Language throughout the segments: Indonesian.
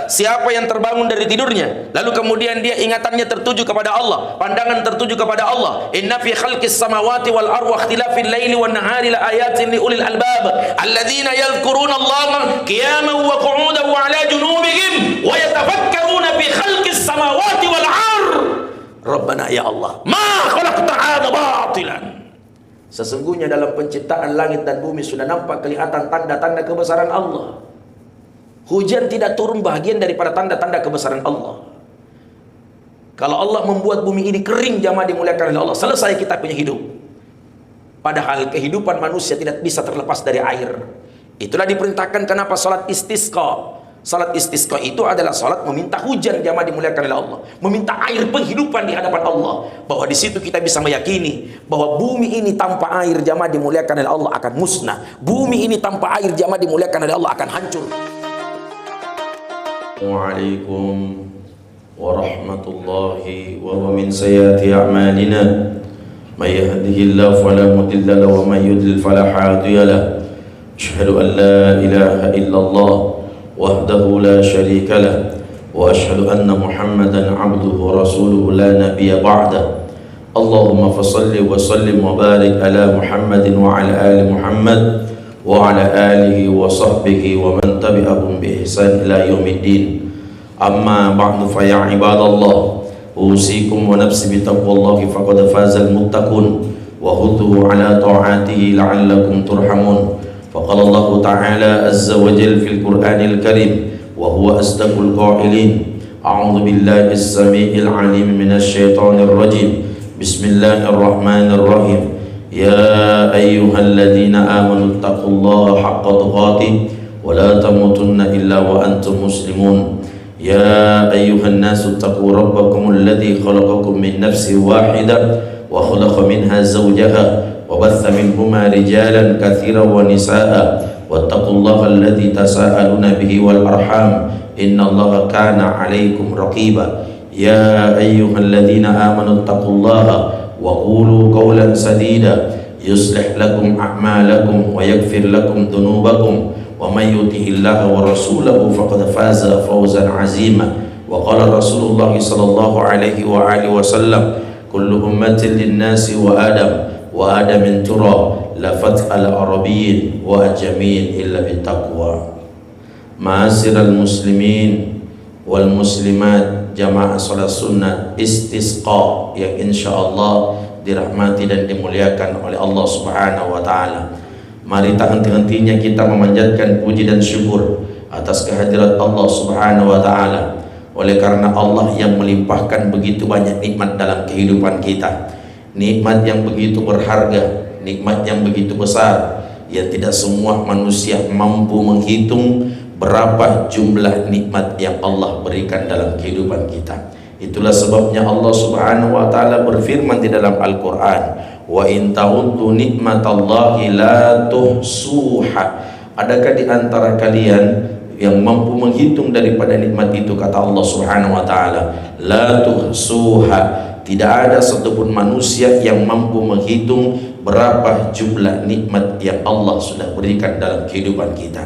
siapa yang terbangun dari tidurnya lalu kemudian dia ingatannya tertuju kepada Allah, pandangan tertuju kepada Allah, inna fi khalqis samawati wal ardi wa ikhtilafil laili wan nahari la ayatin li ulil albab alladzina yadhkuruna Allaha qiyaman wa qu'udan wa ala junubihim wa yatafakkaruna fi khalqis samawati wal ardi Rabbana ya Allah ma khalaqta hadza batilan. Sesungguhnya dalam penciptaan langit dan bumi sudah nampak kelihatan tanda-tanda kebesaran Allah. Hujan tidak turun bagian daripada tanda-tanda kebesaran Allah. Kalau Allah membuat bumi ini kering, jamaah dimuliakan oleh Allah, selesai kita punya hidup. Padahal kehidupan manusia tidak bisa terlepas dari air. Itulah diperintahkan kenapa salat istisqa. Salat istisqa itu adalah salat meminta hujan, jamaah dimuliakan oleh Allah, meminta air penghidupan di hadapan Allah. Bahwa di situ kita bisa meyakini bahwa bumi ini tanpa air, jamaah dimuliakan oleh Allah, akan musnah. Bumi ini tanpa air, jamaah dimuliakan oleh Allah, akan hancur. Waalaikum warahmatullahi wa min sayyiati a'malina may yahdihillahu fala mudilla lahu wa may yudlil fala hadiya lahu. Asyhadu an la ilaha illallah wahdahu la syarika lah wa asyhadu anna Muhammadan abduhu wa rasuluhu la nabiyya ba'da. Allahumma fasalli wa sallim wa barik ala Muhammadin wa ala ali Muhammad wa ala alihi wa sahbihi wa man tabi'ahum bi ihsan ila yaumiddin. Amma ba'du fa ya ibadallah, usikum wa nafsi bi taqwallahi faqad fazal muttaqun wa khudhu ala ta'atihi la'allakum turhamun. فقال الله تعالى عز وجل في القرآن الكريم وهو أصدق القائلين أعوذ بالله السميع العليم من الشيطان الرجيم بسم الله الرحمن الرحيم يا أيها الذين آمنوا اتقوا الله حق تقاته ولا تموتن إلا وأنتم مسلمون يا أيها الناس اتقوا ربكم الذي خلقكم من نفس واحدة وخلق منها زوجها وبث منهما رجالا كثيرا ونساء واتقوا الله الذي تساءلون به والأرحام إن الله كان عليكم رقيبا يا أيها الذين آمنوا اتقوا الله وقولوا قولا سديدا يصلح لكم أعمالكم ويغفر لكم ذنوبكم ومن يطع الله ورسوله فقد فاز فوزا عظيما وقال رسول الله صلى الله عليه وآله وسلم كل أمة للناس وآدم ترى لفتح العربيين وأجمين إلا بالتقوى. معاشر المسلمين والmuslimat jamaah salat sunnah istisqa yang insyaallah dirahmati dan dimuliakan oleh Allah Subhanahu wa taala. Mari tak henti-hentinya kita memanjatkan puji dan syukur atas kehadirat Allah Subhanahu wa taala. Oleh karena Allah yang melimpahkan begitu banyak nikmat dalam kehidupan kita, nikmat yang begitu berharga, nikmat yang begitu besar, yang tidak semua manusia mampu menghitung berapa jumlah nikmat yang Allah berikan dalam kehidupan kita. Itulah sebabnya Allah Subhanahu wa taala berfirman di dalam Al-Qur'an, "Wa in ta'uddu nikmatallahi la tuhsuha." Adakah di antara kalian yang mampu menghitung daripada nikmat itu, kata Allah Subhanahu wa taala, la tuhsuha. Tidak ada satupun manusia yang mampu menghitung berapa jumlah nikmat yang Allah sudah berikan dalam kehidupan kita.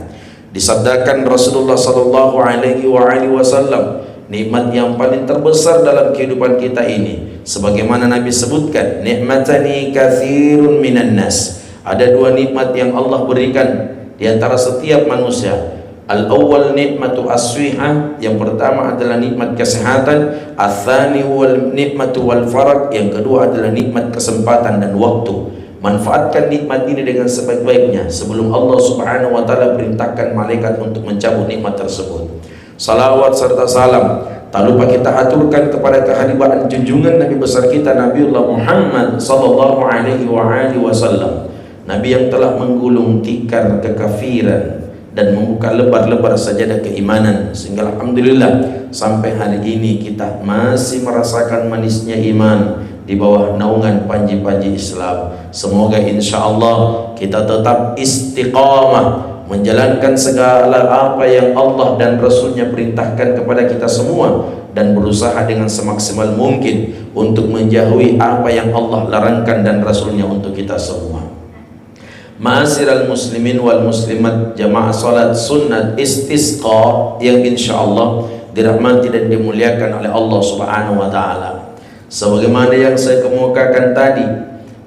Disabdakan Rasulullah sallallahu alaihi wasallam, nikmat yang paling terbesar dalam kehidupan kita ini, sebagaimana Nabi sebutkan, nikmatani katsirun minan nas. Ada dua nikmat yang Allah berikan di antara setiap manusia. Al-awwal nikmatu as-sihah, yang pertama adalah nikmat kesehatan. Ats-tsani wal nikmatu wal farag, yang kedua adalah nikmat kesempatan dan waktu. Manfaatkan nikmat ini dengan sebaik-baiknya sebelum Allah Subhanahu wa taala perintahkan malaikat untuk mencabut nikmat tersebut. Salawat serta salam tak lupa kita aturkan kepada kehadiran junjungan Nabi besar kita Nabiullah Muhammad sallallahu alaihi wasallam, Nabi yang telah menggulung tikar kekafiran dan membuka lebar-lebar sajadah keimanan, sehingga alhamdulillah sampai hari ini kita masih merasakan manisnya iman di bawah naungan panji-panji Islam. Semoga insyaallah kita tetap istiqamah menjalankan segala apa yang Allah dan Rasulnya perintahkan kepada kita semua, dan berusaha dengan semaksimal mungkin untuk menjauhi apa yang Allah larangkan dan Rasulnya untuk kita semua. Ma'asyiral muslimin wal muslimat, jamaah salat sunnat istisqa yang insyaallah dirahmati dan dimuliakan oleh Allah Subhanahu wa taala. Sebagaimana yang saya kemukakan tadi,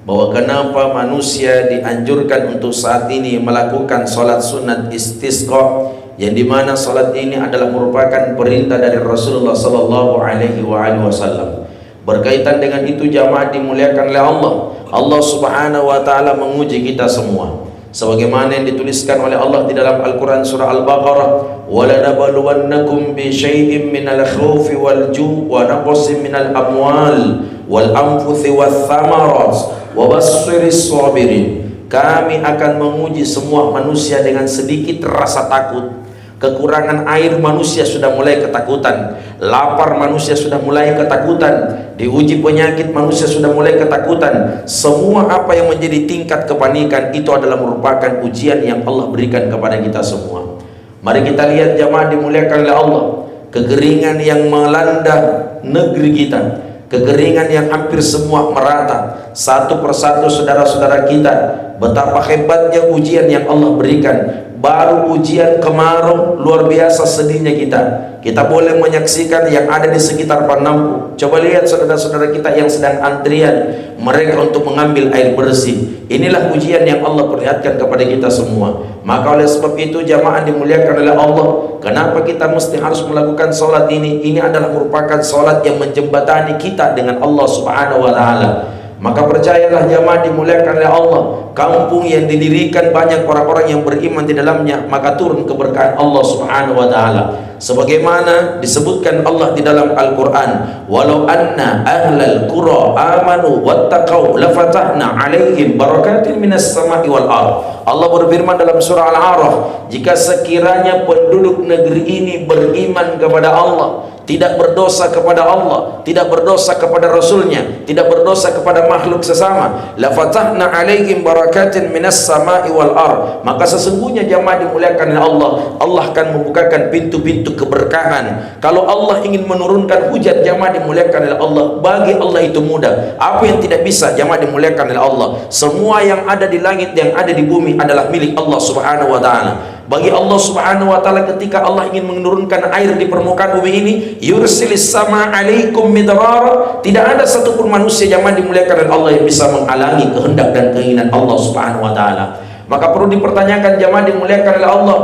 bahwa kenapa manusia dianjurkan untuk saat ini melakukan salat sunat istisqa, yang dimana salat ini adalah merupakan perintah dari Rasulullah sallallahu alaihi wasallam. Berkaitan dengan itu jamaah dimuliakan oleh Allah. Allah Subhanahu wa taala menguji kita semua. Sebagaimana yang dituliskan oleh Allah di dalam Al-Qur'an surah Al-Baqarah, "Wa lanabluwannakum bi syai'in minal khaufi wal ju' wa naqsin minal amwal wal anfusi wath thamarat wa basyyiris sabirin." Kami akan menguji semua manusia dengan sedikit rasa takut. Kekurangan air manusia sudah mulai ketakutan, lapar manusia sudah mulai ketakutan, diuji penyakit manusia sudah mulai ketakutan. Semua apa yang menjadi tingkat kepanikan itu adalah merupakan ujian yang Allah berikan kepada kita semua. Mari kita lihat jamaah dimuliakan oleh Allah, kekeringan yang melanda negeri kita, kekeringan yang hampir semua merata, satu persatu saudara-saudara kita, betapa hebatnya ujian yang Allah berikan. Baru ujian kemarau, luar biasa sedihnya kita. Kita boleh menyaksikan yang ada di sekitar Panampu. Coba lihat saudara-saudara kita yang sedang antrian mereka untuk mengambil air bersih. Inilah ujian yang Allah perlihatkan kepada kita semua. Maka oleh sebab itu jamaah dimuliakan oleh Allah, kenapa kita mesti harus melakukan solat ini? Ini adalah merupakan solat yang menjembatani kita dengan Allah Subhanahu wa taala. Maka percayalah jamaah dimuliakan oleh Allah, kampung yang didirikan banyak orang-orang yang beriman di dalamnya, maka turun keberkahan Allah Subhanahu wa taala. Sebagaimana disebutkan Allah di dalam Al-Qur'an, "Walau anna ahlal qura amanu wattaqau lafatahna 'alaihim barakatin minas sama'i wal ardh." Allah berfirman dalam surah Al-A'raf, jika sekiranya penduduk negeri ini beriman kepada Allah, tidak berdosa kepada Allah, tidak berdosa kepada Rasulnya, tidak berdosa kepada makhluk sesama, la fatahna alaihim barakatin minas sama'i wal ardh, maka sesungguhnya jamaah dimuliakan oleh Allah, Allah akan membukakan pintu-pintu keberkahan. Kalau Allah ingin menurunkan hujan jamaah dimuliakan oleh Allah, bagi Allah itu mudah. Apa yang tidak bisa jamaah dimuliakan oleh Allah? Semua yang ada di langit, yang ada di bumi adalah milik Allah Subhanahu wa taala. Bagi Allah Subhanahu wa taala, ketika Allah ingin menurunkan air di permukaan bumi ini, yursilis sama alaikum midrara, tidak ada satupun manusia jamaah dimuliakan oleh Allah yang bisa menghalangi kehendak dan keinginan Allah Subhanahu wa taala. Maka perlu dipertanyakan jamaah dimuliakan oleh Allah,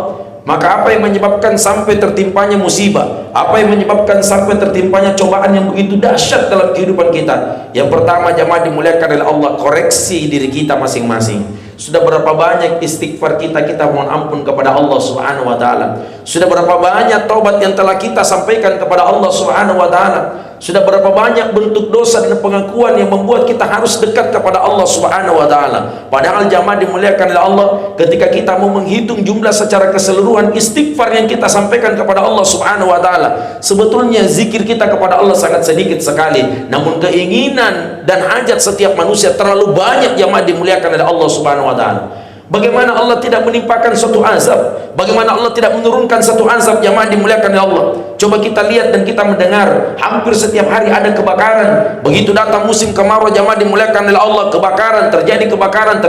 maka apa yang menyebabkan sampai tertimpanya musibah? Apa yang menyebabkan sampai tertimpanya cobaan yang begitu dahsyat dalam kehidupan kita? Yang pertama jamaah dimuliakan oleh Allah, koreksi diri kita masing-masing. Sudah berapa banyak istighfar kita mohon ampun kepada Allah Subhanahu wa taala? Sudah berapa banyak taubat yang telah kita sampaikan kepada Allah Subhanahu wa taala? Sudah berapa banyak bentuk dosa dan pengakuan yang membuat kita harus dekat kepada Allah Subhanahu wa taala? Padahal jamaah dimuliakan oleh Allah, ketika kita mau menghitung jumlah secara keseluruhan istighfar yang kita sampaikan kepada Allah Subhanahu wa taala, sebetulnya zikir kita kepada Allah sangat sedikit sekali. Namun keinginan dan hajat setiap manusia terlalu banyak jamaah dimuliakan oleh Allah Subhanahu wa taala. Bagaimana Allah tidak menimpakan suatu azab? Bagaimana Allah tidak menurunkan satu azab jamaah dimuliakan oleh Allah? Coba kita lihat dan kita mendengar, hampir setiap hari ada kebakaran. Begitu datang musim kemarau jamaah dimuliakan oleh Allah, kebakaran, terjadi kebakaran,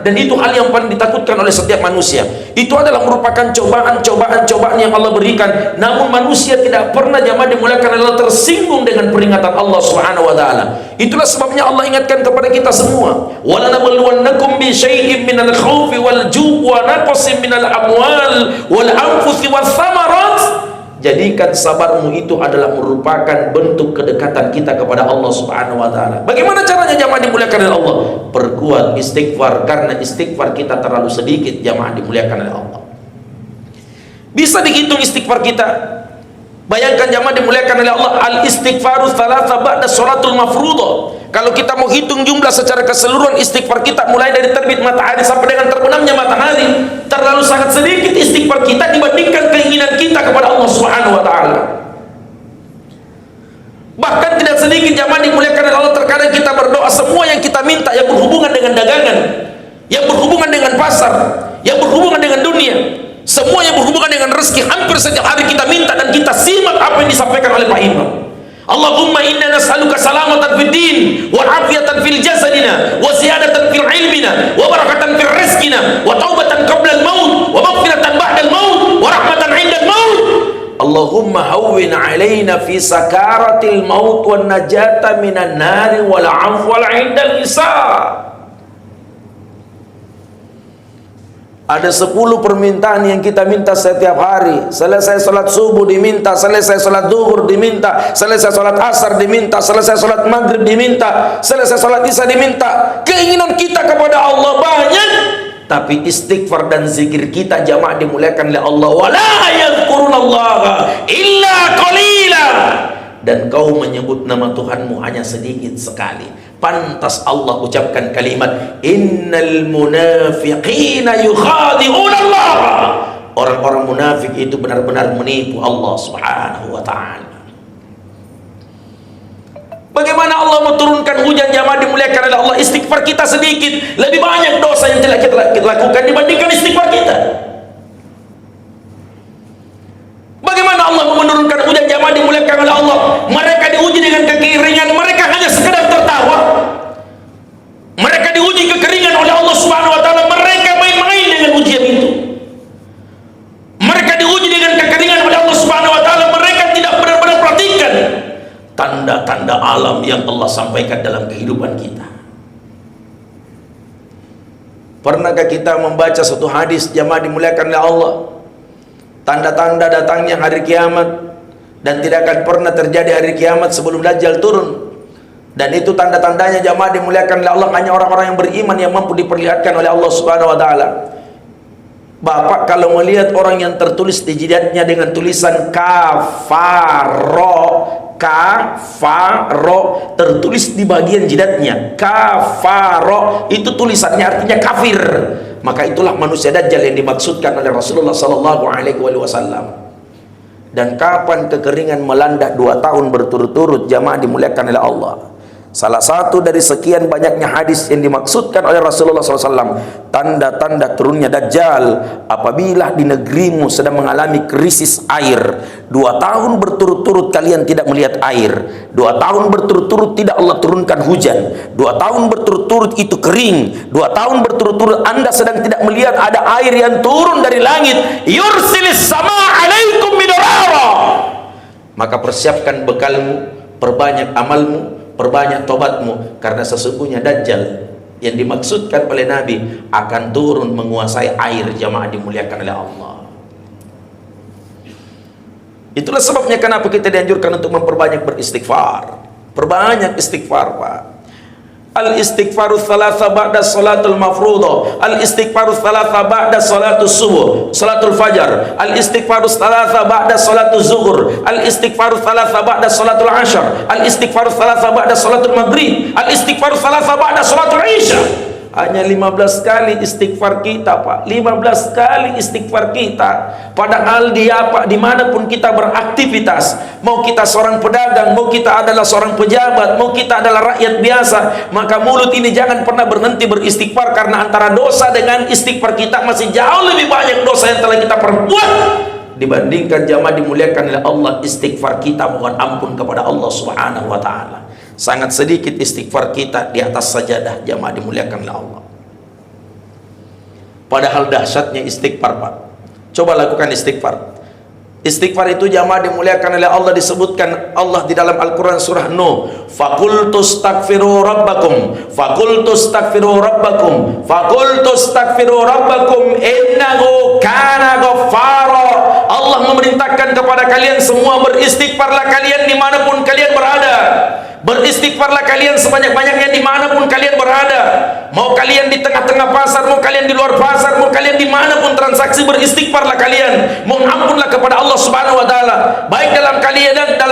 dan itu hal yang paling ditakutkan oleh setiap manusia. Itu adalah merupakan cobaan yang Allah berikan. Namun manusia tidak pernah jamaah dimuliakan oleh Allah tersinggung dengan peringatan Allah Subhanahu wa taala. Itulah sebabnya Allah ingatkan kepada kita semua, "Walanabluwannakum bi syai'in minal khaufi wal ju' wa naqsin minal amwal wal anfusi wath thamarat." Jadikan sabarmu itu adalah merupakan bentuk kedekatan kita kepada Allah Subhanahu wa taala. Bagaimana caranya jamaah dimuliakan oleh Allah? Perkuat istighfar, karena istighfar kita terlalu sedikit jamaah dimuliakan oleh Allah. Bisa dihitung istighfar kita. Bayangkan jamaah dimuliakan oleh Allah, al istighfaru thalatha ba'da sholatul mafruḍah. Kalau kita mau hitung jumlah secara keseluruhan istighfar kita mulai dari terbit matahari sampai dengan terbenamnya matahari, terlalu sangat sedikit istighfar kita dibandingkan keinginan kita kepada Allah Subhanahu wa taala. Bahkan tidak sedikit jamaah dimuliakan oleh Allah, terkadang kita berdoa semua yang kita minta yang berhubungan dengan dagangan, yang berhubungan dengan pasar, yang berhubungan dengan dunia, semua yang berhubungan dengan rezeki, hampir setiap hari kita minta dan kita simak apa yang disampaikan oleh Pak Imam. Allahumma inna nas'aluka salamatan fid din wa afiyatan fil jasadina wa ziyadatan fil ilmina wa barakatan fil rizqina wa taubatan qabla al-maut wa maghfiratan ba'da al-maut wa rahmatan 'inda al-maut. Allahumma hawwin 'alaina fi sakaratil maut wan najata minan nari wal 'afwa 'inda al-hisab. Ada 10 permintaan yang kita minta setiap hari. Selesai salat subuh diminta, selesai salat zuhur diminta, selesai salat asar diminta, selesai salat maghrib diminta, selesai salat isya diminta. Keinginan kita kepada Allah banyak, tapi istighfar dan zikir kita jamaah dimuliakan oleh Allah. Wala yadhkurunallaha illa qalila. Dan kau menyebut nama Tuhanmu hanya sedikit sekali. Pantas Allah ucapkan kalimat innal munafiqina yukhadi'una Allah. Orang-orang munafik itu benar-benar menipu Allah Subhanahu wa taala. Bagaimana Allah menurunkan hujan jamaah dimuliakan oleh Allah? Istighfar kita sedikit, lebih banyak dosa yang telah kita lakukan dibandingkan istighfar kita. Bagaimana Allah menurunkan hujan jamaah dimuliakan oleh Allah? Mereka diuji dengan kekeringan, mereka hanya sekedar tertawa. Mereka diuji kekeringan oleh Allah Subhanahu wa taala, mereka main-main dengan ujian itu. Mereka diuji dengan kekeringan oleh Allah Subhanahu wa taala, mereka tidak benar-benar perhatikan tanda-tanda alam yang Allah sampaikan dalam kehidupan kita. Pernahkah kita membaca satu hadis jamaah dimuliakan oleh Allah? Tanda-tanda datangnya hari kiamat, dan tidak akan pernah terjadi hari kiamat sebelum Dajjal turun. Dan itu tanda-tandanya jamaah dimuliakan oleh Allah, hanya orang-orang yang beriman yang mampu diperlihatkan oleh Allah Subhanahu wa taala. Bapak kalau melihat orang yang tertulis di jidatnya dengan tulisan kafaro, tertulis di bagian jidatnya kafaro, itu tulisannya artinya kafir, maka itulah manusia Dajjal yang dimaksudkan oleh Rasulullah sallallahu alaihi wasallam. Dan kapan kekeringan melanda 2 tahun berturut-turut jamaah dimuliakan oleh Allah? Salah satu dari sekian banyaknya hadis yang dimaksudkan oleh Rasulullah SAW, tanda-tanda turunnya Dajjal apabila di negerimu sedang mengalami krisis air. 2 tahun berturut-turut kalian tidak melihat air, 2 tahun berturut-turut tidak Allah turunkan hujan, 2 tahun berturut-turut itu kering, 2 tahun berturut-turut Anda sedang tidak melihat ada air yang turun dari langit. Yursilis sama alaikum midrara. Maka persiapkan bekalmu, perbanyak amalmu, perbanyak tobatmu, karena sesungguhnya Dajjal yang dimaksudkan oleh Nabi akan turun menguasai air jamaah dimuliakan oleh Allah. Itulah sebabnya kenapa kita dianjurkan untuk memperbanyak beristighfar. Perbanyak istighfar, Pak. Al-istighfaru thalatha ba'da salatul mafruḍah, al-istighfaru thalatha ba'da salatul subuh, salatul fajar, al-istighfaru thalatha ba'da salatul zuhur, al-istighfaru thalatha ba'da salatul ashar, al-istighfaru thalatha ba'da salatul maghrib, al-istighfaru thalatha ba'da salatul isya. Hanya 15 kali istighfar kita, Pak. 15 kali istighfar kita. Padahal dia, Pak, dimanapun kita beraktivitas, mau kita seorang pedagang, mau kita adalah seorang pejabat, mau kita adalah rakyat biasa, maka mulut ini jangan pernah berhenti beristighfar, karena antara dosa dengan istighfar kita masih jauh lebih banyak dosa yang telah kita perbuat dibandingkan jamaah dimuliakan oleh Allah istighfar kita mohon ampun kepada Allah Subhanahu wa taala. Sangat sedikit istighfar kita di atas sajadah jamaah dimuliakan oleh Allah. Padahal dahsyatnya istighfar, Pak. Coba lakukan istighfar. Istighfar itu jamaah dimuliakan oleh Allah, disebutkan Allah di dalam Al-Quran surah Nuh, faqultu astaghfiru rabbakum, faqultu astaghfiru rabbakum, faqultu astaghfiru rabbakum innahu kana ghaffara. Allah memerintahkan kepada kalian semua, beristighfarlah kalian dimanapun kalian berada. Beristighfarlah kalian sebanyak-banyaknya dimanapun kalian berada. Mau kalian di tengah-tengah pasar, mau kalian di luar pasar, mau kalian dimanapun transaksi, beristighfarlah kalian. Mohon ampunlah kepada Allah Subhanahu wa taala, baik dalam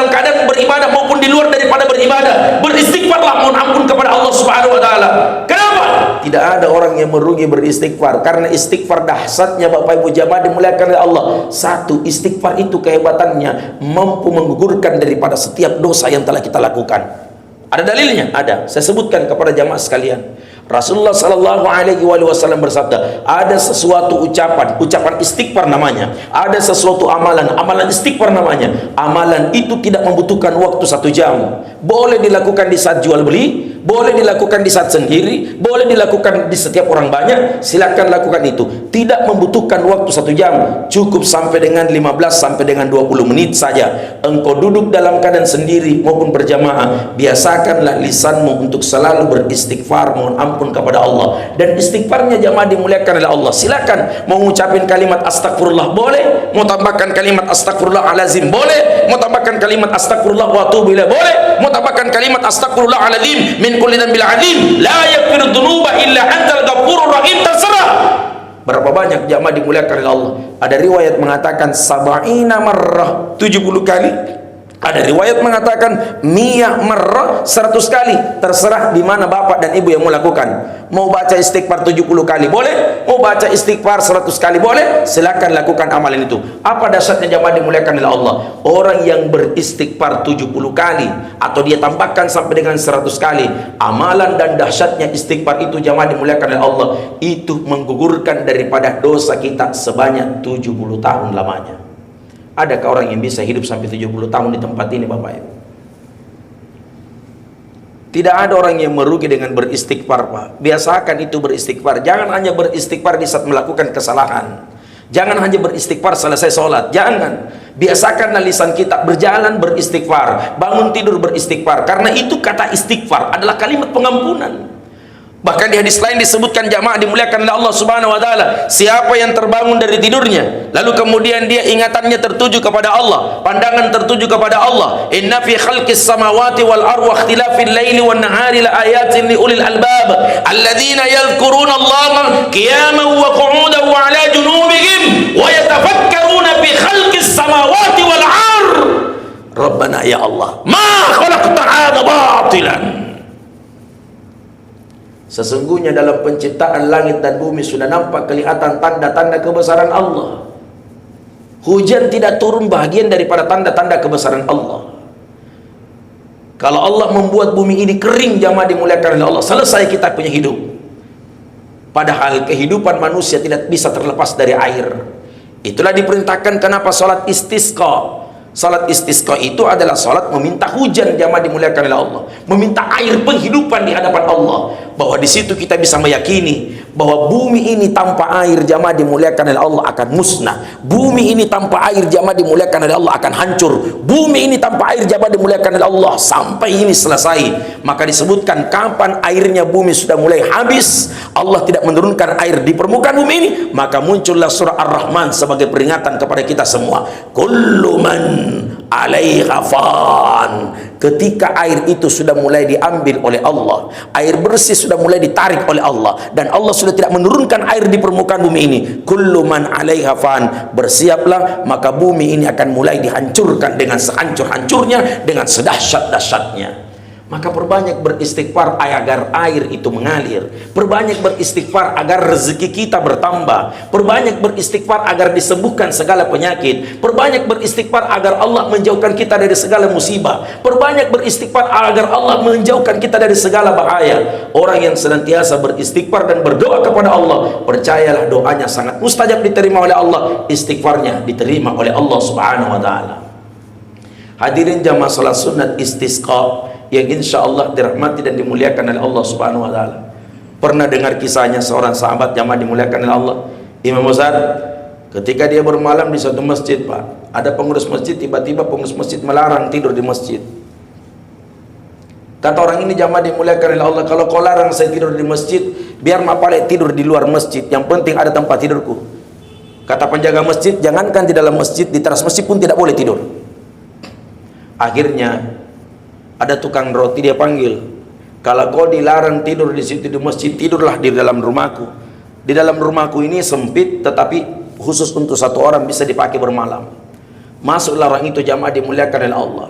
keadaan beribadah maupun di luar daripada beribadah. Beristighfarlah, mohon ampun kepada Allah Subhanahu wa taala. Kenapa? Tidak ada orang yang merugi beristighfar, karena istighfar dahsyatnya Bapak Ibu jamaah dimuliakan oleh Allah. Satu, istighfar itu kehebatannya mampu menggugurkan daripada setiap dosa yang telah kita lakukan. Ada dalilnya? Ada. Saya sebutkan kepada jamaah sekalian. Rasulullah sallallahu alaihi wasallam bersabda, ada sesuatu ucapan istighfar namanya, ada sesuatu amalan istighfar namanya. Amalan itu tidak membutuhkan waktu 1 jam. Boleh dilakukan di saat jual beli, boleh dilakukan di saat sendiri, boleh dilakukan di setiap orang banyak. Silakan lakukan itu. Tidak membutuhkan waktu 1 jam. Cukup sampai dengan 15 sampai dengan 20 menit saja. Engkau duduk dalam keadaan sendiri maupun berjamaah, biasakanlah lisanmu untuk selalu beristighfar, mohon ampun kepada Allah. Dan istighfarnya jamaah dimuliakan oleh Allah. Silakan mau ngucapin kalimat astagfirullah boleh, mau tambahkan kalimat astagfirullahalazim boleh, mau tambahkan kalimat astagfirullah wa atubu ilaih boleh, mau tambahkan kalimat astagfirullahalazim min kulli dzambin adzim la yaghfiru dzunuba illa antal ghafurur rahim. Terserah. Berapa banyak jamaah dimuliakan oleh Allah. Ada riwayat mengatakan sab'ina marrah, 70 kali. Ada riwayat mengatakan miyah marrah, 100 kali. Terserah di mana bapak dan ibu yang mau lakukan. Mau baca istighfar 70 kali boleh, mau baca istighfar 100 kali boleh. Silakan lakukan amalan itu. Apa dasarnya jamaah dimuliakan oleh Allah? Orang yang beristighfar 70 kali atau dia tambahkan sampai dengan 100 kali, amalan dan dahsyatnya istighfar itu jamaah dimuliakan oleh Allah, itu menggugurkan daripada dosa kita sebanyak 70 tahun lamanya. Adakah orang yang bisa hidup sampai 70 tahun di tempat ini, Bapak Ibu? Tidak ada orang yang merugi dengan beristighfar, Pak. Biasakan itu beristighfar. Jangan hanya beristighfar di saat melakukan kesalahan. Jangan hanya beristighfar selesai sholat. Jangan. Biasakanlah lisan kita berjalan beristighfar, bangun tidur beristighfar. Karena itu kata istighfar adalah kalimat pengampunan. Bahkan di hadis lain disebutkan jamaah dimuliakan oleh Allah Subhanahu wa taala, siapa yang terbangun dari tidurnya lalu kemudian dia ingatannya tertuju kepada Allah, pandangan tertuju kepada Allah, inna fi khalqis samawati wal ardi wa ikhtilafil laili wan nahari la ayatin li ulil albab alladzina yadhkuruna Allaha qiyaman wa qu'udan wa ala junubihim wa yatafakkaruna fi khalqis samawati wal ardi Rabbana ya Allah ma khalaqta hadza batilan. Sesungguhnya dalam penciptaan langit dan bumi sudah nampak kelihatan tanda-tanda kebesaran Allah. Hujan tidak turun bahagian daripada tanda-tanda kebesaran Allah. Kalau Allah membuat bumi ini kering, jamaah dimuliakan oleh Allah, selesai kita punya hidup. Padahal kehidupan manusia tidak bisa terlepas dari air. Itulah diperintahkan kenapa salat istisqa. Salat istisqa itu adalah salat meminta hujan, jamaah dimuliakan oleh Allah, meminta air penghidupan di hadapan Allah. Bahwa di situ kita bisa meyakini bahwa bumi ini tanpa air, jamaah dimuliakan oleh Allah, akan musnah. Bumi ini tanpa air, jamaah dimuliakan oleh Allah, akan hancur. Bumi ini tanpa air, jamaah dimuliakan oleh Allah, sampai ini selesai. Maka disebutkan kapan airnya bumi sudah mulai habis, Allah tidak menurunkan air di permukaan bumi ini, maka muncullah surah Ar-Rahman sebagai peringatan kepada kita semua. Kullu man 'alaiha fan. Ketika air itu sudah mulai diambil oleh Allah, air bersih sudah mulai ditarik oleh Allah, dan Allah sudah tidak menurunkan air di permukaan bumi ini, kullu man 'alaiha fan, bersiaplah, maka bumi ini akan mulai dihancurkan dengan sehancur-hancurnya, dengan sedahsyat-dahsyatnya. Maka perbanyak beristighfar agar air itu mengalir. Perbanyak beristighfar agar rezeki kita bertambah. Perbanyak beristighfar agar disembuhkan segala penyakit. Perbanyak beristighfar agar Allah menjauhkan kita dari segala musibah. Perbanyak beristighfar agar Allah menjauhkan kita dari segala bahaya. Orang yang senantiasa beristighfar dan berdoa kepada Allah, percayalah doanya sangat mustajab diterima oleh Allah. Istighfarnya diterima oleh Allah Subhanahu wa taala. Hadirin jamaah salat sunat istisqa yang insya Allah dirahmati dan dimuliakan oleh Allah Subhanahu wa taala. Pernah dengar kisahnya seorang sahabat jamaah dimuliakan oleh Allah, Imam Muzar, ketika dia bermalam di satu masjid, Pak, ada pengurus masjid, tiba-tiba pengurus masjid melarang tidur di masjid. Kata orang ini jamaah dimuliakan oleh Allah, kalau kau larang saya tidur di masjid, biar mapale tidur di luar masjid, yang penting ada tempat tidurku. Kata penjaga masjid, jangankan di dalam masjid, di teras masjid pun tidak boleh tidur. Akhirnya ada tukang roti, dia panggil, kalau kau dilarang tidur di situ di masjid, tidurlah di dalam rumahku. Di dalam rumahku ini sempit, tetapi khusus untuk satu orang, bisa dipakai bermalam. Masuklah orang itu, jamaah dimuliakan oleh Allah.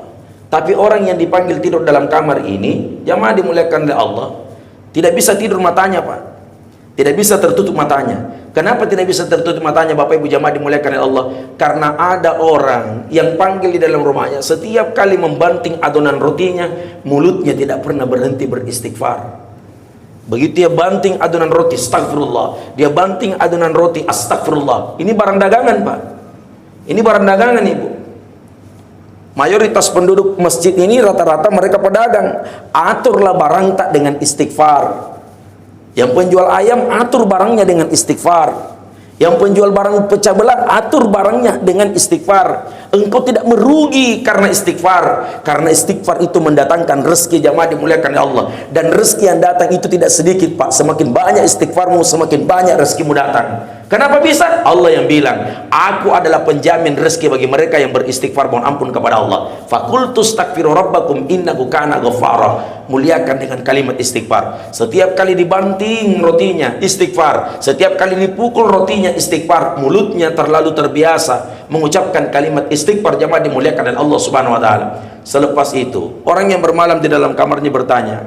Tapi orang yang dipanggil tidur dalam kamar ini, jamaah dimuliakan oleh Allah, tidak bisa tidur matanya, Pak. Tidak bisa tertutup matanya. Kenapa tidak bisa tertutup matanya, Bapak Ibu jamaah dimuliakan oleh Allah? Karena ada orang yang panggil di dalam rumahnya, setiap kali membanting adonan rotinya, mulutnya tidak pernah berhenti beristighfar. Begitu dia banting adonan roti, astagfirullah. Dia banting adonan roti, astagfirullah. Ini barang dagangan, Pak. Ini barang dagangan, Ibu. Mayoritas penduduk masjid ini rata-rata mereka pedagang. Aturlah barang tak dengan istighfar. Yang penjual ayam, atur barangnya dengan istighfar. Yang penjual barang pecah belah, atur barangnya dengan istighfar. Engkau tidak merugi karena istighfar. Karena istighfar itu mendatangkan rezeki, jamaah dimuliakan oleh Allah. Dan rezeki yang datang itu tidak sedikit, Pak. Semakin banyak istighfarmu, semakin banyak rezekimu datang. Kenapa bisa? Allah yang bilang, aku adalah penjamin rezeki bagi mereka yang beristighfar mohon ampun kepada Allah. Faqultu astaghfiru rabbakum innahu kana ghaffara. Muliakan dengan kalimat istighfar. Setiap kali dibanting rotinya, istighfar. Setiap kali dipukul rotinya, istighfar. Mulutnya terlalu terbiasa mengucapkan kalimat istighfar, jamaah dimuliakan oleh Allah Subhanahu wa taala. Selepas itu, orang yang bermalam di dalam kamarnya bertanya,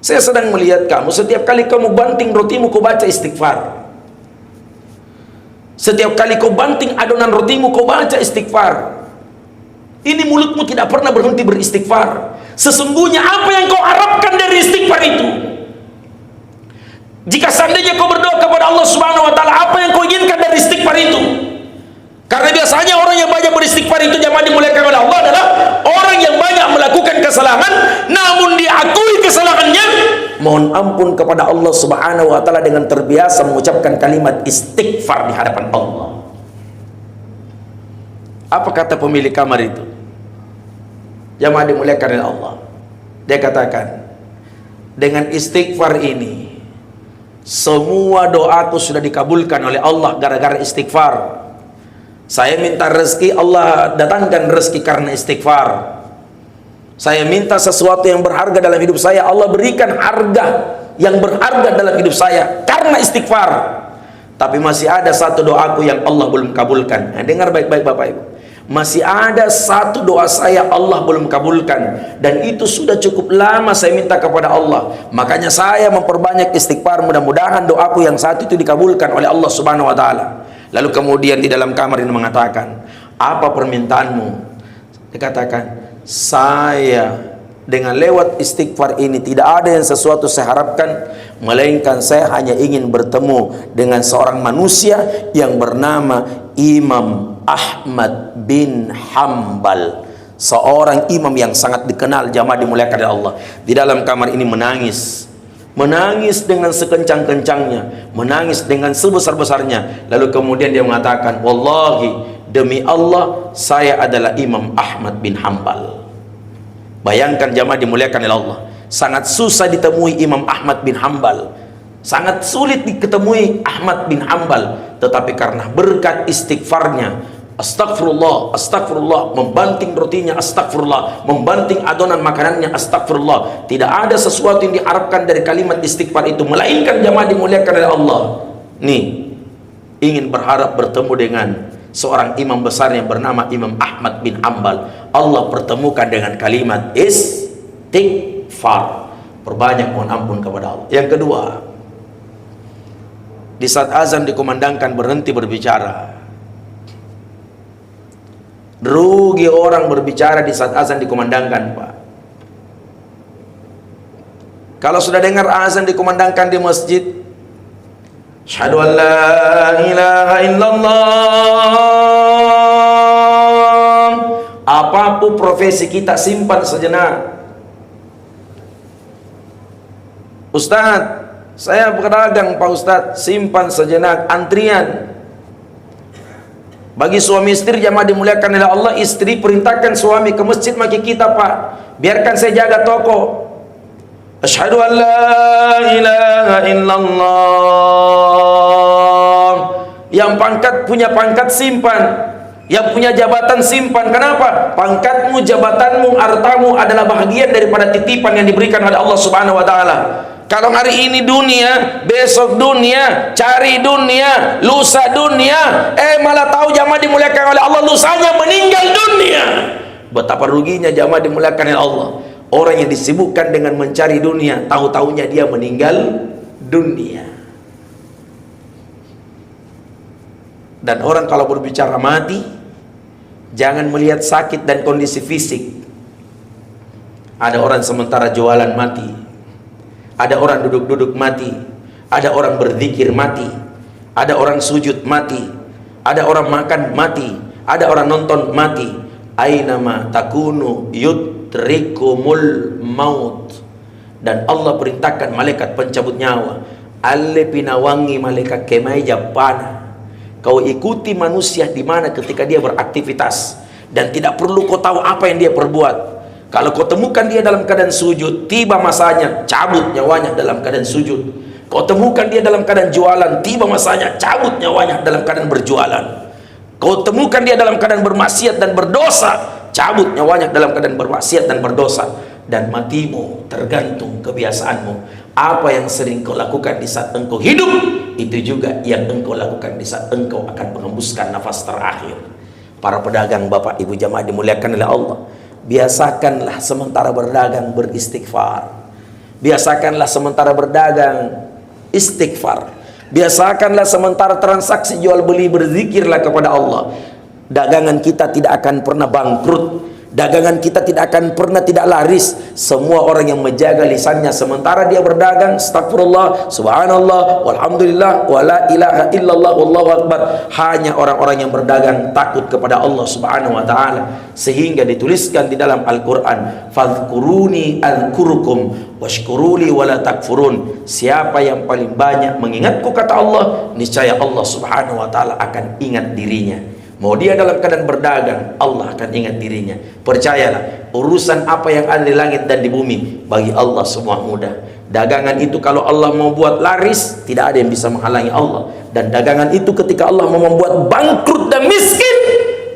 saya sedang melihat kamu, setiap kali kamu banting rotimu kau baca istighfar. Setiap kali kau banting adonan rotimu kau baca istighfar. Ini mulutmu tidak pernah berhenti beristighfar. Sesungguhnya apa yang kau harapkan dari istighfar itu? Jika seandainya kau berdoa kepada Allah Subhanahu wa taala, apa yang kau inginkan dari istighfar itu? Karena biasanya orang yang banyak beristighfar itu, jamaah dimuliakan oleh Allah, adalah orang yang banyak melakukan kesalahan, namun diakui kesalahannya, mohon ampun kepada Allah Subhanahu wa taala dengan terbiasa mengucapkan kalimat istighfar di hadapan Allah. Apa kata pemilik kamar itu? Jamaah dimuliakan oleh Allah. Dia katakan, dengan istighfar ini semua doaku sudah dikabulkan oleh Allah gara-gara istighfar. Saya minta rezeki, Allah datangkan rezeki karena istighfar. Saya minta sesuatu yang berharga dalam hidup saya, Allah berikan harga yang berharga dalam hidup saya karena istighfar. Tapi masih ada satu doaku yang Allah belum kabulkan. Nah, dengar baik-baik Bapak Ibu. Masih ada satu doa saya Allah belum kabulkan, dan itu sudah cukup lama saya minta kepada Allah. Makanya saya memperbanyak istighfar, mudah-mudahan doaku yang satu itu dikabulkan oleh Allah Subhanahu wa taala. Lalu kemudian di dalam kamar ini mengatakan, apa permintaanmu? Dikatakan, saya dengan lewat istighfar ini tidak ada yang sesuatu saya harapkan, melainkan saya hanya ingin bertemu dengan seorang manusia yang bernama Imam Ahmad bin Hanbal, seorang imam yang sangat dikenal, jamaah dimuliakan oleh Allah. Di dalam kamar ini menangis dengan sekencang-kencangnya, menangis dengan sebesar-besarnya. Lalu kemudian dia mengatakan, wallahi, demi Allah, saya adalah Imam Ahmad bin Hanbal. Bayangkan jamaah dimuliakan oleh Allah, sangat susah ditemui Imam Ahmad bin Hanbal, sangat sulit diketemui Ahmad bin Hanbal. Tetapi karena berkat istighfarnya, astagfirullah, astagfirullah, membanting rotinya, astagfirullah, membanting adonan makanannya, astagfirullah, tidak ada sesuatu yang diharapkan dari kalimat istighfar itu, melainkan jamaah dimuliakan oleh Allah. Nih, ingin berharap bertemu dengan seorang imam besar yang bernama Imam Ahmad bin Hanbal, Allah pertemukan dengan kalimat istighfar. Perbanyak mohon ampun kepada Allah. Yang kedua, di saat azan dikumandangkan berhenti berbicara. Rugi orang berbicara di saat azan dikumandangkan, Pak. Kalau sudah dengar azan dikumandangkan di masjid, asyhadu an la ilaha illallah, apapun profesi kita simpan sejenak. Ustadz, saya berdagang Pak Ustadz, simpan sejenak, antrian. Bagi suami istri jamaah dimuliakan oleh Allah, istri perintahkan suami ke masjid maki kita, Pak, biarkan saya jaga toko. Asyhadu an la ilaha illallah. Yang pangkat punya pangkat simpan, yang punya jabatan simpan. Kenapa? Pangkatmu, jabatanmu, hartamu adalah bahagian daripada titipan yang diberikan oleh Allah Subhanahu wa taala. Kalau hari ini dunia, besok dunia, cari dunia, lusa dunia, malah tahu jamaah dimuliakan oleh Allah, lusanya meninggal dunia. Betapa ruginya jamaah dimuliakan oleh Allah. Orang yang disibukkan dengan mencari dunia, tahu-tahunya dia meninggal dunia. Dan orang kalau berbicara mati, jangan melihat sakit dan kondisi fisik. Ada orang sementara jualan mati, Ada orang duduk-duduk mati, ada orang berzikir mati, ada orang sujud mati, ada orang makan mati, ada orang nonton mati. Ainama takunu yudrikumul maut. Dan Allah perintahkan malaikat pencabut nyawa, alle pinawangi malaikat kemai japana, kau ikuti manusia di mana ketika dia beraktivitas, dan tidak perlu kau tahu apa yang dia perbuat. Kalau kau temukan dia dalam keadaan sujud, tiba masanya cabut nyawanya dalam keadaan sujud. Kau temukan dia dalam keadaan jualan, tiba masanya cabut nyawanya dalam keadaan berjualan. Kau temukan dia dalam keadaan bermaksiat dan berdosa, cabut nyawanya dalam keadaan bermaksiat dan berdosa. Dan matimu tergantung kebiasaanmu. Apa yang sering kau lakukan di saat engkau hidup, itu juga yang engkau lakukan di saat engkau akan menghembuskan nafas terakhir. Para pedagang, Bapak Ibu jamaah dimuliakan oleh Allah, biasakanlah sementara berdagang beristighfar. Biasakanlah sementara berdagang istighfar. Biasakanlah sementara transaksi jual beli berzikirlah kepada Allah. Dagangan kita tidak akan pernah bangkrut. Dagangan kita tidak akan pernah tidak laris. Semua orang yang menjaga lisannya sementara dia berdagang, astagfirullah, subhanallah, walhamdulillah, wala ilaha illallah, wallahu akbar, hanya orang-orang yang berdagang takut kepada Allah subhanahu wa ta'ala. Sehingga dituliskan di dalam Al-Quran, fadhkuruni adhkurukum washkuruli wala takfurun. Siapa yang paling banyak mengingatku, kata Allah, niscaya Allah subhanahu wa ta'ala akan ingat dirinya. Mau dia dalam keadaan berdagang, Allah akan ingat dirinya. Percayalah, urusan apa yang ada di langit dan di bumi, bagi Allah semua mudah. Dagangan itu kalau Allah mau buat laris, tidak ada yang bisa menghalangi Allah. Dan dagangan itu ketika Allah mau membuat bangkrut dan miskin,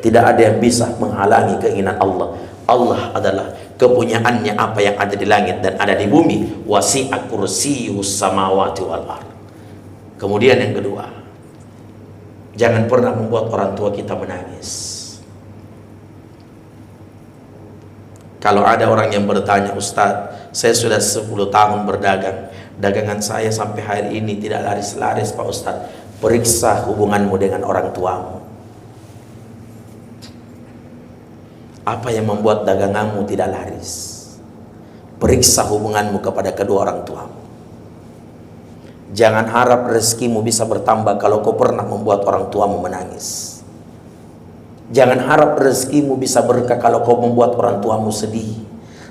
tidak ada yang bisa menghalangi keinginan Allah. Allah adalah kepunyaannya apa yang ada di langit dan ada di bumi. Wasi'a kursiyyus samawati wal ardh. Kemudian yang kedua, jangan pernah membuat orang tua kita menangis. Kalau ada orang yang bertanya, Ustadz, saya sudah 10 tahun berdagang, dagangan saya sampai hari ini tidak laris-laris Pak Ustadz. Periksa hubunganmu dengan orang tuamu. Apa yang membuat daganganmu tidak laris? Periksa hubunganmu kepada kedua orang tuamu. Jangan harap rezekimu bisa bertambah kalau kau pernah membuat orang tuamu menangis. Jangan harap rezekimu bisa berkah kalau kau membuat orang tuamu sedih.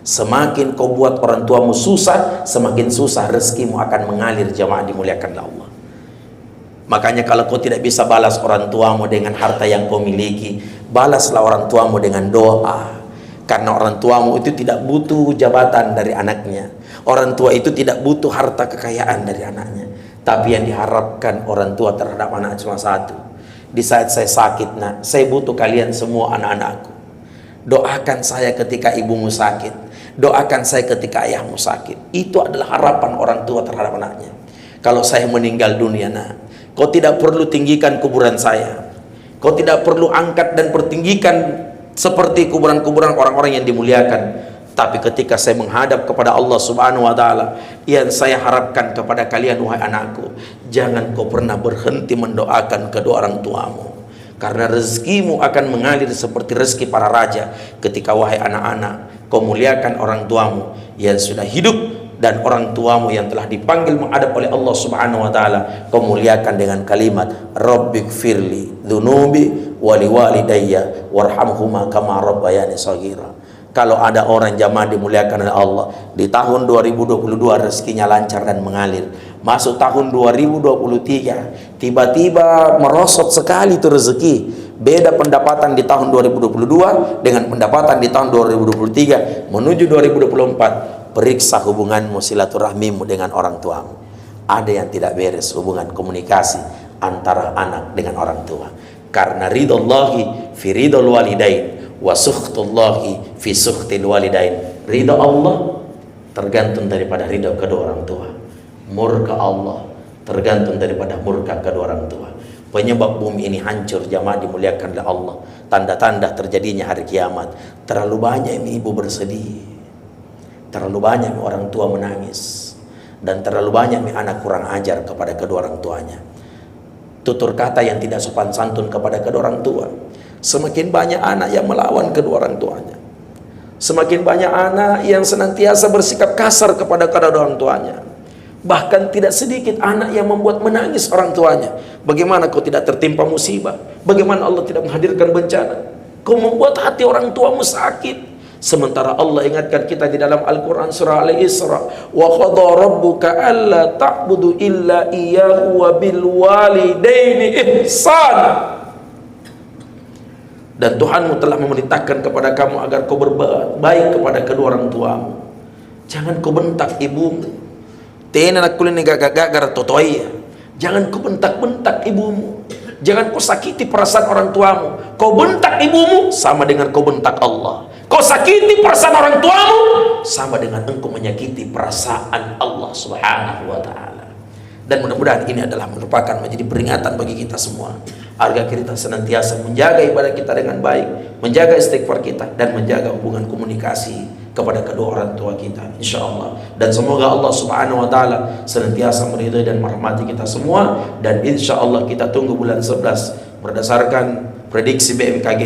Semakin kau buat orang tuamu susah, semakin susah rezekimu akan mengalir, jamaah dimuliakan Allah. Makanya kalau kau tidak bisa balas orang tuamu dengan harta yang kau miliki, balaslah orang tuamu dengan doa. Karena orang tuamu itu tidak butuh jabatan dari anaknya. Orang tua itu tidak butuh harta kekayaan dari anaknya. Tapi yang diharapkan orang tua terhadap anak cuma satu. Di saat saya sakit, nak, saya butuh kalian semua anak-anakku. Doakan saya ketika ibumu sakit. Doakan saya ketika ayahmu sakit. Itu adalah harapan orang tua terhadap anaknya. Kalau saya meninggal dunia, nak, kau tidak perlu tinggikan kuburan saya. Kau tidak perlu angkat dan pertinggikan seperti kuburan-kuburan orang-orang yang dimuliakan. Tapi ketika saya menghadap kepada Allah subhanahu wa ta'ala, yang saya harapkan kepada kalian, wahai anakku, jangan kau pernah berhenti mendoakan kedua orang tuamu. Karena rezekimu akan mengalir seperti rezeki para raja. Ketika wahai anak-anak, kau muliakan orang tuamu yang sudah hidup, dan orang tuamu yang telah dipanggil menghadap oleh Allah subhanahu wa ta'ala, kau muliakan dengan kalimat Rabbighfirli dzunubi wali walidayya warhamhuma kama rabbayani shaghira. Kalau ada orang jamaah dimuliakan oleh Allah, di tahun 2022 rezekinya lancar dan mengalir. Masuk tahun 2023, tiba-tiba merosot sekali itu rezeki. Beda pendapatan di tahun 2022 dengan pendapatan di tahun 2023 menuju 2024. Periksa hubunganmu, silaturahmimu dengan orang tuamu. Ada yang tidak beres hubungan komunikasi antara anak dengan orang tua. Karena ridallahi fi ridal walidain wa sukhtullahi fi sukhtil walidain. Ridha Allah tergantung daripada ridha kedua orang tua. Murka Allah tergantung daripada murka kedua orang tua. Penyebab bumi ini hancur, jamaah dimuliakan oleh Allah, tanda-tanda terjadinya hari kiamat. Terlalu banyak ibu bersedih, terlalu banyak orang tua menangis, dan terlalu banyak anak kurang ajar kepada kedua orang tuanya. Tutur kata yang tidak sopan santun kepada kedua orang tua. Semakin banyak anak yang melawan kedua orang tuanya. Semakin banyak anak yang senantiasa bersikap kasar kepada kedua orang tuanya. Bahkan tidak sedikit anak yang membuat menangis orang tuanya. Bagaimana kau tidak tertimpa musibah? Bagaimana Allah tidak menghadirkan bencana? Kau membuat hati orang tuamu sakit. Sementara Allah ingatkan kita di dalam Al-Quran surah Al-Isra, wa qadha rabbuka alla ta'budu illa iyyahu wa bil walidaini ihsana. Dan Tuhanmu telah memerintahkan kepada kamu agar kau berbuat baik kepada kedua orang tuamu. Jangan kau bentak ibumu. Tena nak kulin gara totoy. Jangan kau bentak-bentak ibumu. Jangan kau sakiti perasaan orang tuamu. Kau bentak ibumu sama dengan kau bentak Allah. Kau sakiti perasaan orang tuamu sama dengan engkau menyakiti perasaan Allah Subhanahu wa ta'ala. Dan mudah-mudahan ini adalah merupakan menjadi peringatan bagi kita semua agar kita senantiasa menjaga ibadah kita dengan baik, menjaga istighfar kita, dan menjaga hubungan komunikasi kepada kedua orang tua kita, insyaallah. Dan semoga Allah Subhanahu wa ta'ala senantiasa meridhai dan merahmati kita semua. Dan insyaallah kita tunggu bulan 11 berdasarkan prediksi BMKG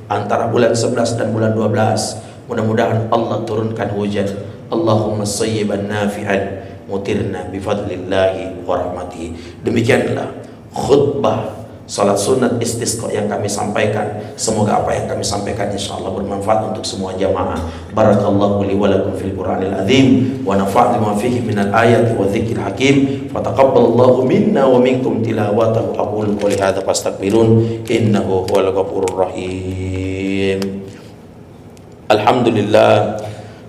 antara bulan 11 dan bulan 12. Mudah-mudahan Allah turunkan hujan. Allahumma sayyiban nafi'an mutirna bifadlillahi wa rahmatihi. Demikianlah khutbah salat sunat istisqa yang kami sampaikan. Semoga apa yang kami sampaikan insyaallah bermanfaat untuk semua jamaah. Barakallahu li wa lakum fil Qur'anil azim wa nafa'ani ma fihi minal ayati wa dzikril hakim. Fataqabbalallahu minna wa minkum tilawatahu. Aqulu qouli hadza fastaghfirun innahu huwal ghafurur rahim. Alhamdulillah.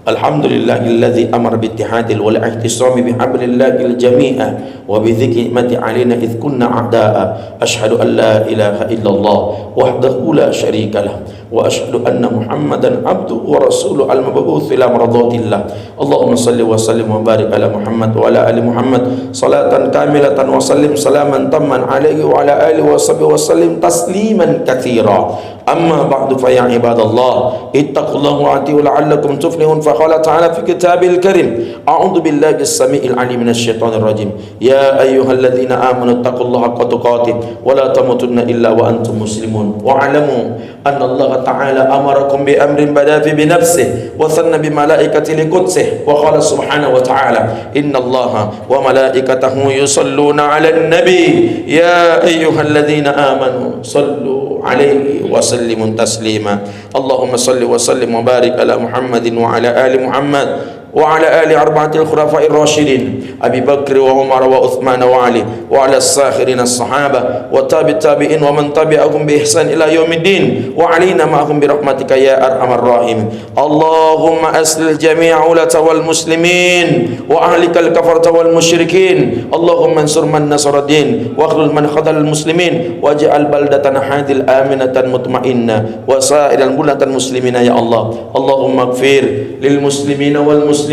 Alhamdulillahilladzi amara biittihadil wal ihtisami bihablillahil jami'a wa bidzikri ni'mati alaina idh kunna a'da'a. Asyhadu an la ilaha illallah wahdahu la syarika lah wa asyhadu anna Muhammadan abduhu wa rasuluhu al-mab'uts ila mardatillah. Allahumma shalli wa sallim wa barik ala Muhammad wa ala ali Muhammad salatan kamilatan wa sallim salaman tamman alaihi wa ala alihi wa sahbihi wa sallim tasliman katsira. Amma ba'du fa ya ibadallah ittaqullaha wa ati'u la'allakum tuflihun. Faqala ta'ala fi kitabil karim a'udzu billahi as-sami'il 'alim minasy syaithanir rajim. Ya ayyuhalladzina amanu taqullaha haqqa tuqatih wa la tamutunna illa wa antum muslimun wa 'alamu anna Allah ta'ala amarakum bi amrin bada fi bi nafsihi wa sanna bi malaikati li qudsih wa qala subhanahu wa ta'ala innallaha wa malaikatahu yusalluna 'alan nabi ya ayyuhalladzina amanu sallu 'alaihi wa sallimu taslima. Allahumma salli wa sallim wa barik ala Muhammadin wa ala ali Muhammad wa ala ali arba'atil khulafa'ir rasyidin Abi Bakr wa Umar wa Uthman wa Ali wa ala as-sakhirin as-sahaba wa tabi'in wa man tabi'ahum bi ihsan ila yaumiddin wa alina ma'hum bi rahmatika ya arhamar rahim. Allahumma aslil jami'a ulata wal muslimin wa ahlikal kafarta wal musyrikin. Allahumma ansur man nasara din wa akhlul man khadal muslimin waj'al baldatan hadil aminatan mutmainnah wa sa'iral bulatan muslimina ya Allah. Allahumma ighfir lil muslimina wal muslimat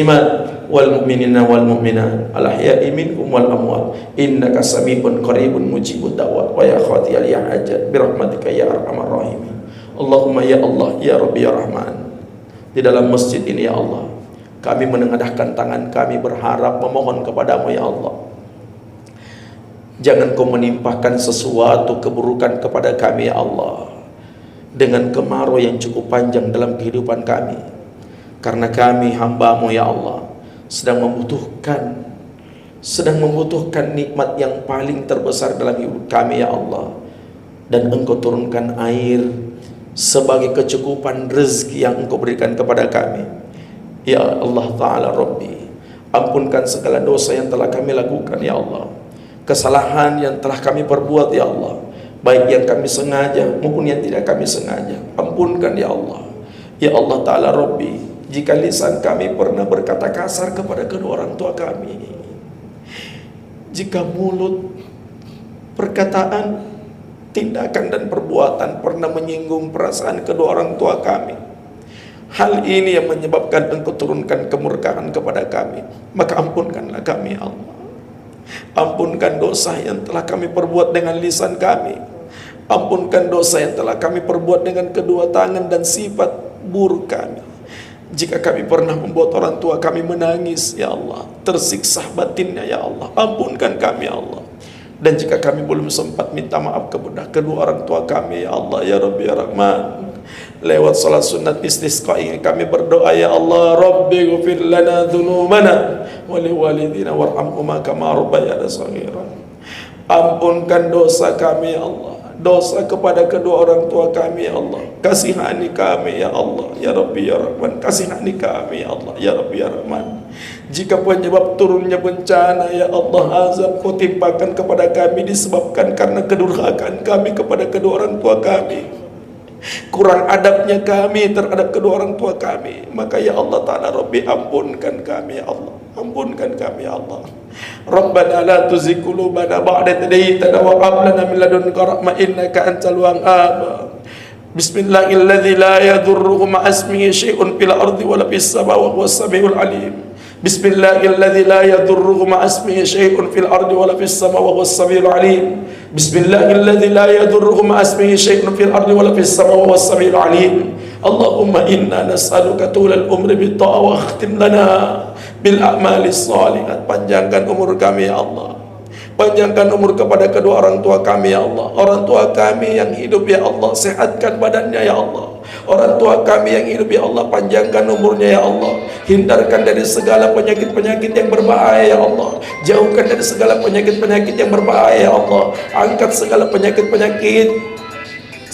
wal mu'minina wal mu'minat al ahya'i minhum wal amwat innaka sami'un qaribun mujibud da'wat wa ya khatiyal ya hajat bi rahmatika ya arhamar rahimin. Allahumma ya Allah ya Rabbi ya Rahman, di dalam masjid ini ya Allah kami menengadahkan tangan kami berharap memohon kepadamu ya Allah. Jangan kau menimpakan sesuatu keburukan kepada kami ya Allah dengan kemarau yang cukup panjang dalam kehidupan kami, karena kami hamba-Mu ya Allah sedang membutuhkan nikmat yang paling terbesar dalam hidup kami ya Allah. Dan Engkau turunkan air sebagai kecukupan rezeki yang Engkau berikan kepada kami ya Allah Ta'ala Rabbi. Ampunkan segala dosa yang telah kami lakukan ya Allah, kesalahan yang telah kami perbuat ya Allah, baik yang kami sengaja maupun yang tidak kami sengaja. Ampunkan ya Allah. Ya Allah Ta'ala Rabbi, jika lisan kami pernah berkata kasar kepada kedua orang tua kami, jika mulut, perkataan, tindakan dan perbuatan pernah menyinggung perasaan kedua orang tua kami, hal ini yang menyebabkan Engkau turunkan kemurkaan kepada kami, maka ampunkanlah kami ya Allah. Ampunkan dosa yang telah kami perbuat dengan lisan kami. Ampunkan dosa yang telah kami perbuat dengan kedua tangan dan sifat buruk kami. Jika kami pernah membuat orang tua kami menangis ya Allah, tersiksa batinnya ya Allah, ampunkan kami ya Allah. Dan jika kami belum sempat minta maaf kepada kedua orang tua kami ya Allah ya Rabbi ya Rahman, lewat salat sunat istisqa ini kami berdoa, ya Allah, Rabbi ghfir lana dzunubana wa liwalidina warhamhuma kama rabbayana shaghira. Ampunkan dosa kami ya Allah, dosa kepada kedua orang tua kami ya Allah, kasihani kami ya Allah, ya Rabbi ya Rahman, kasihani kami ya Allah, ya Rabbi ya Rahman. Jika penyebab turunnya bencana ya Allah, azab Kau timpakan kepada kami disebabkan karena kedurhakaan kami kepada kedua orang tua kami, kurang adabnya kami terhadap kedua orang tua kami, maka ya Allah Ta'ala Rabbi, ampunkan kami ya Allah, ampunkan kami ya Allah. Rabbana la tuzigh qulubana ba'da idh hadaytana wa hab lana min ladunka rahmah innaka antal wahhab. Bismillahilladzi la yadurru ma'a ismihi syai'un fil ardi wa la fis samaa'i wa huwas samiul alim. Bismillahilladzi la yadurru ma'a ismihi syai'un fil ardi wa la fis samaa'i wa huwas samiul alim. Bismillahilladzi la yadurru ma'a ismihi syai'un fil ardi wa la fis samaa'i wa huwas samiul alim. Allahumma inna nas'aluka tulal umri bit ta'a wa akhtim lana bil a'malis shalihat. Panjangkan umur kami ya Allah, panjangkan umur kepada kedua orang tua kami ya Allah. Orang tua kami yang hidup ya Allah, sehatkan badannya ya Allah. Orang tua kami yang hidup ya Allah, panjangkan umurnya ya Allah. Hindarkan dari segala penyakit-penyakit yang berbahaya ya Allah. Jauhkan dari segala penyakit-penyakit yang berbahaya ya Allah. Angkat segala penyakit-penyakit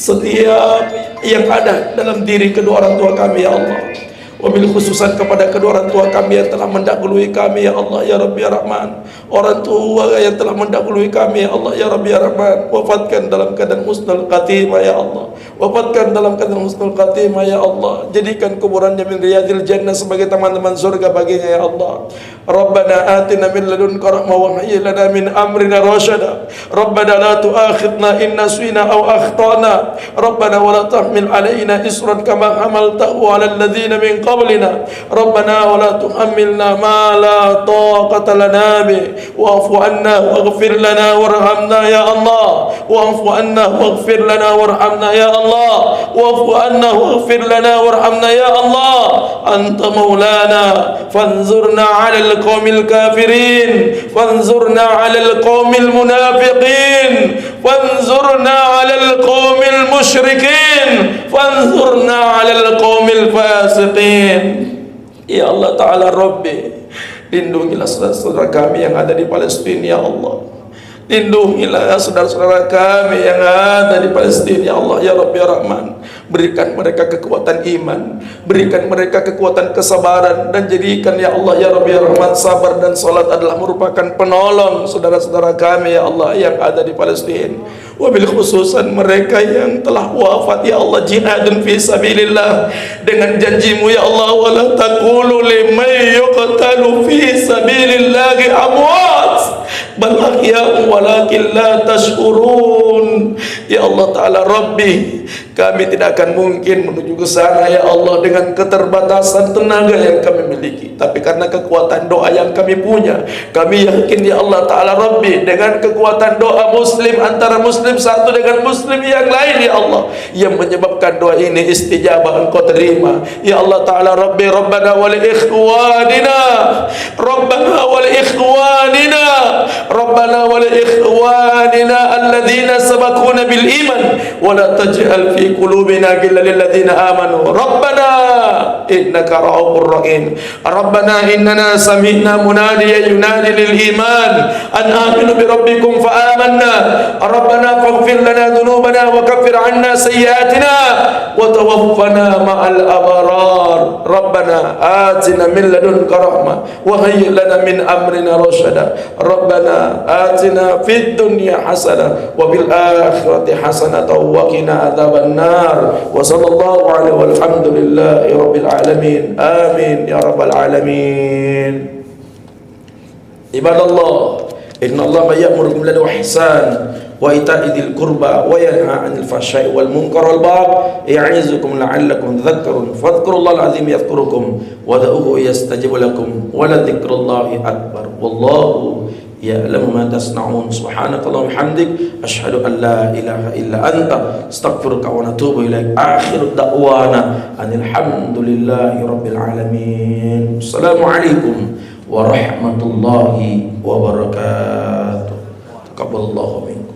setiap yang ada dalam diri kedua orang tua kami ya Allah. Wabil khususan kepada kedua orang tua kami yang telah mendahului kami ya Allah, ya Rabbi ya Rahman. Orang tua yang telah mendahului kami ya Allah, ya Rabbi ya Rahman. Wafatkan dalam keadaan husnul khatimah ya Allah, wafatkan dalam keadaan husnul khatimah ya Allah. Jadikan kuburannya min riyadil jannah, sebagai teman-teman surga baginya ya Allah. Rabbana atina min ladunka rahmah wa hayyi lana min amrina rasyada. Rabbana la tu'akhidna in nasina aw akhtana. Rabbana wa la tahmil alaina isran kama hamaltahu 'alal ladzina min qablina. Rabbana wa la tuhammilna ma la taqata lana bi. Wa'fu 'anna waghfir lana warhamna ya Allah. Wa'fu 'anna waghfir lana warhamna ya Allah. Wa'fu 'anna waghfir lana warhamna ya Allah. Anta maulana fanzurna 'alal qaumil kafirin, fanzurna 'alal qaumil munafiqin, fanzurna 'alal qaumil musyrikin, fanzurna 'alal qaumil fasiqin. Ya Allah Ta'ala Rabbi, lindungilah saudara-saudara kami yang ada di Palestina ya Allah. Lindungilah saudara-saudara kami yang ada di Palestina ya Allah, ya Rabbi ya Rahman. Berikan mereka kekuatan iman, berikan mereka kekuatan kesabaran, dan jadikan ya Allah ya Rabbi ya Rahman, sabar dan salat adalah merupakan penolong saudara-saudara kami ya Allah yang ada di Palestina. Wabil khususan mereka yang telah wafat ya Allah, jihadun fi sabilillah, dengan janjimu ya Allah, wala taqulu liman yuqtalu fi sabilillahi amwat bal ahya'un walakin la tash'urun. Ya Allah Ta'ala Rabbi, kami tidak akan mungkin menuju ke sana ya Allah dengan keterbatasan tenaga yang kami miliki, tapi karena kekuatan doa yang kami punya, kami yakin ya Allah Ta'ala Rabbi, dengan kekuatan doa muslim antara muslim satu dengan muslim yang lain ya Allah, yang menyebabkan doa ini istijabah Engkau terima ya Allah Ta'ala Rabbi. Rabbana wal ikhwanina, Rabbana wal ikhwanina, Rabbana wal ikhwanina alladzina sabaquna bil iman wa la taj'al fi qulubina ghillan lil ladzina amanu Rabbana innaka ra'ufur rahim. Rabbana innana sami'na munadiyan yunadi lil iman an aminu bi rabbikum fa amanna. Rabbana faghfir lana dhunubana wa kaffir 'anna sayyi'atina wa tawaffana ma'al abrar. Rabbana atina min ladunka rahmah wa hayyi lana min amrina rasyada. Rabbana atina fid dunya hasanah wa bil akhirati hasanah wa qina adzaban nar. Wa sallallahu alaihi walhamdulillahi rabbil alamin. Amin ya rabbal alamin. Ibadallah, innallaha ya'muru bil 'adli wal ihsan wa ita'i dzil qurba wa yanha 'anil fahsya'i wal munkar wal baghi ya'izukum la'allakum tadhakkarun. Fadhkurullahal 'azim yadhkurukum wa da'uhu yastajib lakum wa la dzikrullahi akbar. Wallahu ya'lamu ma tasna'un. Subhanakallahumma hamdik asyhadu an la ilaha illa anta astaghfiruka wa atubu ilaik. Akhiru da'wana anil hamdulillahi rabbil alamin. Assalamualaikum warahmatullahi wabarakatuh. Taqabbalallahu minkum.